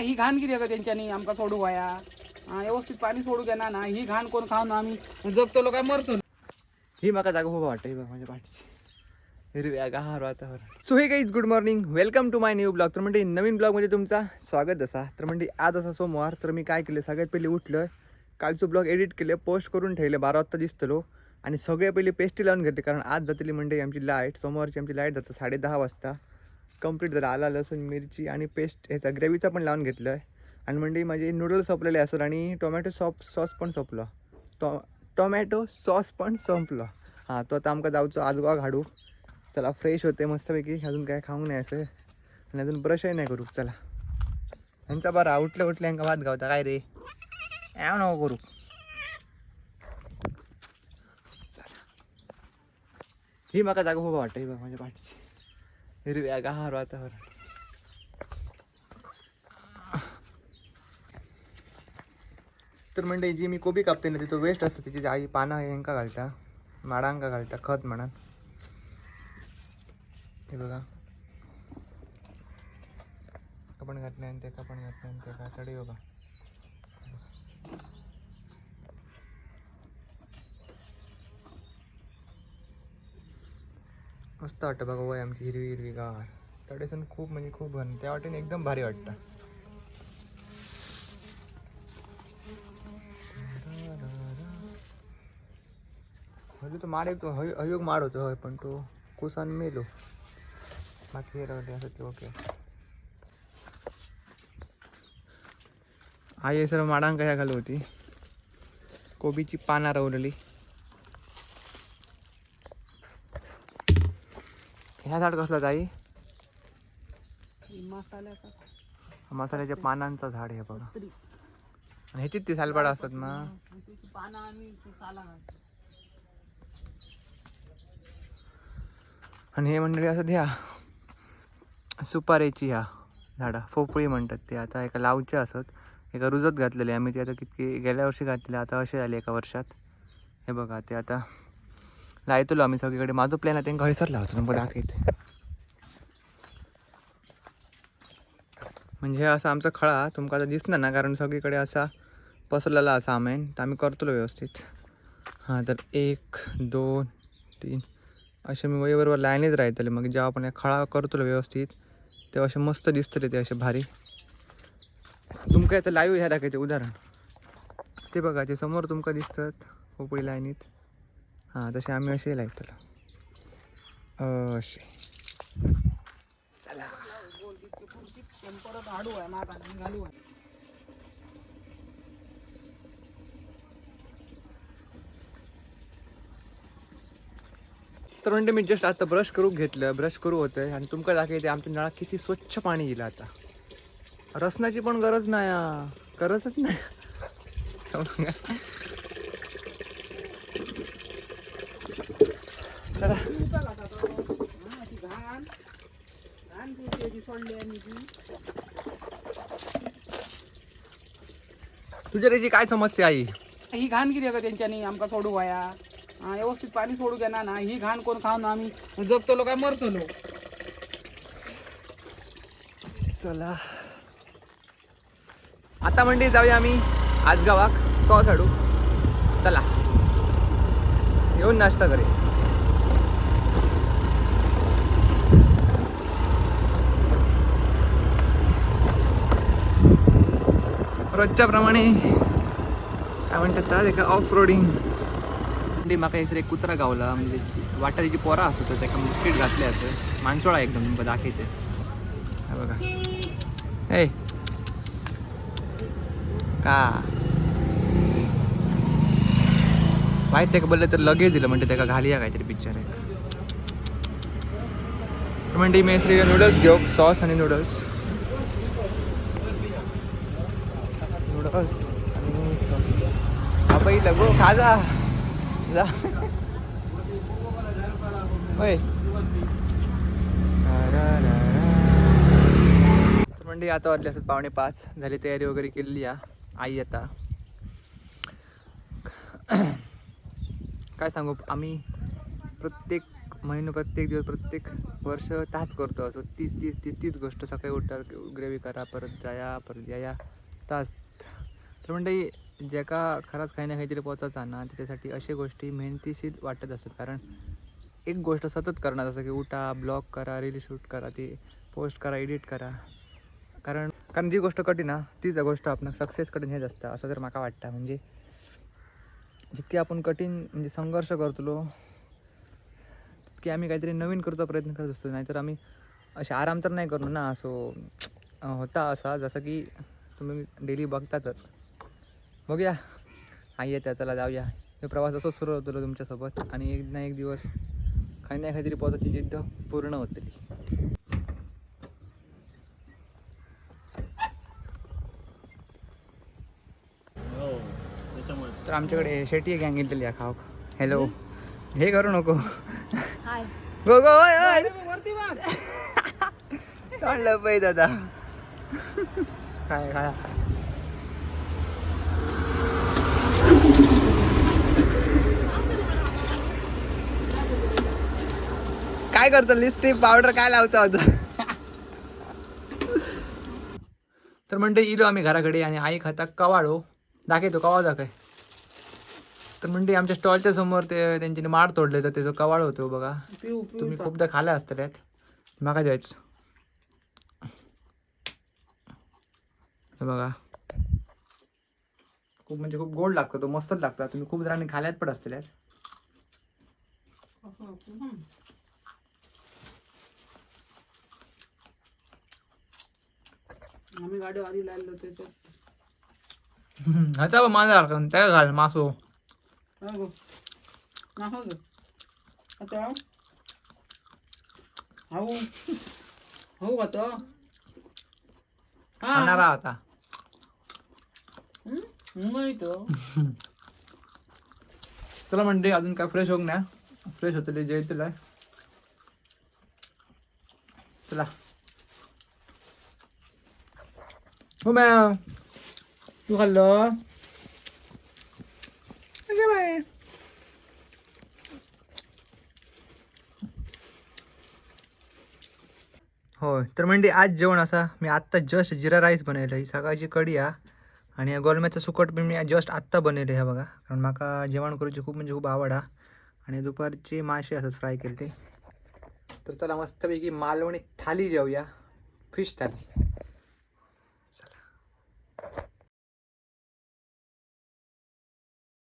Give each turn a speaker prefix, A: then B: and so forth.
A: ही घाण किती का त्यांच्यानी आमका सोडू वया व्यवस्थित पाणी सोडू घ्या ना ही घाण कोण खाऊन आम्ही जगतो काय मरतो.
B: ही माका जागा खूप वाटतं बघ माझ्या पाठीची हिरव्यागार वातावरण. So hey guys good morning, welcome to my new blog. तर म्हणजे नवीन ब्लॉगमध्ये तुमचा स्वागत असा. तर म्हणजे आज असा सोमवार, तर मी काय केलं सगळ्यात पहिले उठलं, कालचं ब्लॉग एडिट केले, पोस्ट करून ठेवले, 12 वाजता दिसतलो आणि सगळ्या पहिले पेस्टी लावून घेतली, कारण आज जातली म्हणजे आमची लाईट, सोमवारची आमची लाईट जातं 10:30 वाजता कंप्लीट झालं. आला लसूण मिरची आणि पेस्ट ह्याचा ग्रेव्हीचा पण लावून घेतलं आहे. आणि म्हणजे माझे नूडल्स संपलेले असत आणि टोमॅटो सॉस पण संपलं, टोमॅटो सॉस पण संपलं. हां, तो आता आमका जाऊचो आजगाव घाडू. चला फ्रेश होते मस्तपैकी, अजून काय खाऊन नाही असं आणि अजून ब्रशही नाही करू. चला ह्यांचा बरा उठल्या उठल्या ह्यांका भात गावता काय रे, ॲव नको करू. चला ही माका जागा खूप वाटतं, ही बघ माझ्या पाठीची हिरव्यागार वातावरण. तर म्हणजे जी मी कोबी कापते ना ती तो वेस्ट असतो, तिची आई पानं ह्यांका घालता, माडांका घालता खत म्हणा. हे बघा पण घातले आणि ते पण घातले आणि ते का चढी बघा. मस्त वाटतं बघा वय आमची हिरवी हिरवी गार. तडेसून खूप म्हणजे खूप घन, त्या वाटेने एकदम भारी वाटतं. हजू तो माड एक अयोग माड होतो होय, पण तो कुसान मेलो. बाकी हे राहिले असं ते ओके. आई सर्व माडांका ह्या घालू होती, कोबीची पानं रवलेली. ह्या झाड कसला आई? मसाल्याच्या पानांचं झाड हे बघा. आणि ह्याचीच ती सालपाडा असतात ना. आणि हे मंडळी असं ह्या सुपारीची ह्या झाडं पोपळी म्हणतात ते. आता एका लावचे असत, एका रुजत घातलेले आम्ही ते. आता कितके गेल्या वर्षी घातलेले, आता असे झाले एका वर्षात. हे बघा ते आता लायतलो आम्ही सगळीकडे. माझं प्लॅन आहे त्यांना हैसर लावतो नंबर दाखवते. म्हणजे असं आमचा खळा तुमका आता दिसणार ना, कारण सगळीकडे असा पसरलेला असा आमेन. तर आम्ही करतो व्यवस्थित. हां, तर 1 2 3 असे मी वहीबरोबर लाईनीच राहतले. मग जेव्हा आपण खळा करतो व्यवस्थित तेव्हा असे मस्त दिसतले ते असे भारी. तुमका आता लाईव्ह ह्या दाखवायचे उदाहरण ते बघा, ते समोर तुमका दिसतात पोपळी लाईनीत. हां, तसे आम्ही असे लावतो असे. चला तर म्हणजे मी जस्ट आता ब्रश करू घेतलं, ब्रश करू होतं आणि तुमका दाखवते आमच्या नळात किती स्वच्छ पाणी येईल. आता रसनाची पण गरज नाही, गरजच नाही. चला तुझ्या त्याची काय समस्या आहे?
A: ही घाण किती का त्यांच्यानी आमका सोडू वया व्यवस्थित पाणी सोडू घ्या ना ही घाण कोण खाऊन आम्ही जगतो काय मरतो.
B: चला आता म्हणजे जाऊया आम्ही आजगावाक सॉस हाडू. चला येऊन नाश्ता करे. रोजच्या प्रमाणे काय म्हणतात एका ऑफ रोडिंग. म्हणजे म्हाका इसर एक कुत्रा गावला, म्हणजे वाटारीची पोरा असत त्याका बिस्किट घातले असं माणसोळा एकदम तुमका दाखवते. हा बघा ए का वाईट त्याका बोललं तर लगेच दिलं, म्हणजे त्याका घालिया काहीतरी पिक्चर आहे. म्हणजे मी श्री नूडल्स घेऊ, सॉस आणि नूडल्स आणि सॉस. आपण लगो खा जा होय. म्हणजे आता वाजले असतात 4:45 झाली, तयारी वगैरे केलेली आहे. आई आता काय सांगू, आम्ही प्रत्येक महिना प्रत्येक दिवस प्रत्येक वर्ष ताच करतो असो तीच गोष्ट सकाळी उठा ग्रेव्ही करा परत जाया परत या ताच तर म्हणजे ज्याका खरंच काही ना काहीतरी पोचायचा ना त्याच्यासाठी अशा गोष्टी मेहनतीशीर वाटत असतात कारण एक गोष्ट सतत करणार जसं की उठा ब्लॉग करा रील शूट करा ते पोस्ट करा एडिट करा कारण जी गोष्ट कठीण ना तीच गोष्ट आपण सक्सेस कठीण हेच असतं असं तर माका वाटतं म्हणजे जितके आपण कठीण म्हणजे संघर्ष करतलो तितके आम्ही काहीतरी नवीन करतो प्रयत्न करत असतो नाहीतर आम्ही असे आराम तर नाही करू ना असो होता असा जसं की तुम्ही डेली बघतातच बघूया आई येत्या चला जाऊया हे प्रवास असंच सुरू होतो तुमच्यासोबत आणि एक ना एक दिवस काही ना काहीतरी पोचायची जिद्द पूर्ण होते तर आमच्याकडे शेटी गँग गेलेली आहे खाऊ हॅलो हे करू नको गो गो
A: वरती बघ.
B: काढलं पाहिजे दादा काय काय काय करतो लिपस्टिक पावडर काय लावता होता तर म्हणते इलो आम्ही घराकडे आणि आई खाता कवाळो दाखवतो कवा दाखय तर म्हणजे आमच्या स्टॉलच्या समोर ते त्यांच्याने माड तोडले तर त्याचं कवाळ होतो बघा तुम्ही खूपदा खाल्ला असतल्यात माका जायचं हे बघा खूप म्हणजे खूप गोड लागतो तो मस्तच लागतो तुम्ही खूप जणांनी खाल्यात पण असतल्यात
A: आम्ही गाडी आधी लागलो त्याच्यात
B: आता माझा त्या घाल मासो
A: हो ग आता हाऊ हो आता
B: खाणारा होता
A: माहितो
B: चला म्हणते अजून काय फ्रेश होऊ ना फ्रेश होतले जे तुला चला हो मॅम तू खाल्लं बाय होय तर म्हणजे आज जेवण असा मी आत्ता जस्ट जिरा राईस बनवलं ही सकाळची कढी हा आणि गोलम्याचं सुकट पण मी जस्ट आत्ता बनवले ह्या बघा कारण माका जेवण करूची खूप म्हणजे खूप आवड हा आणि दुपारची मासे असंच फ्राय केले ते तर चला मस्तपैकी मालवणी थाली जेवूया फिश थाली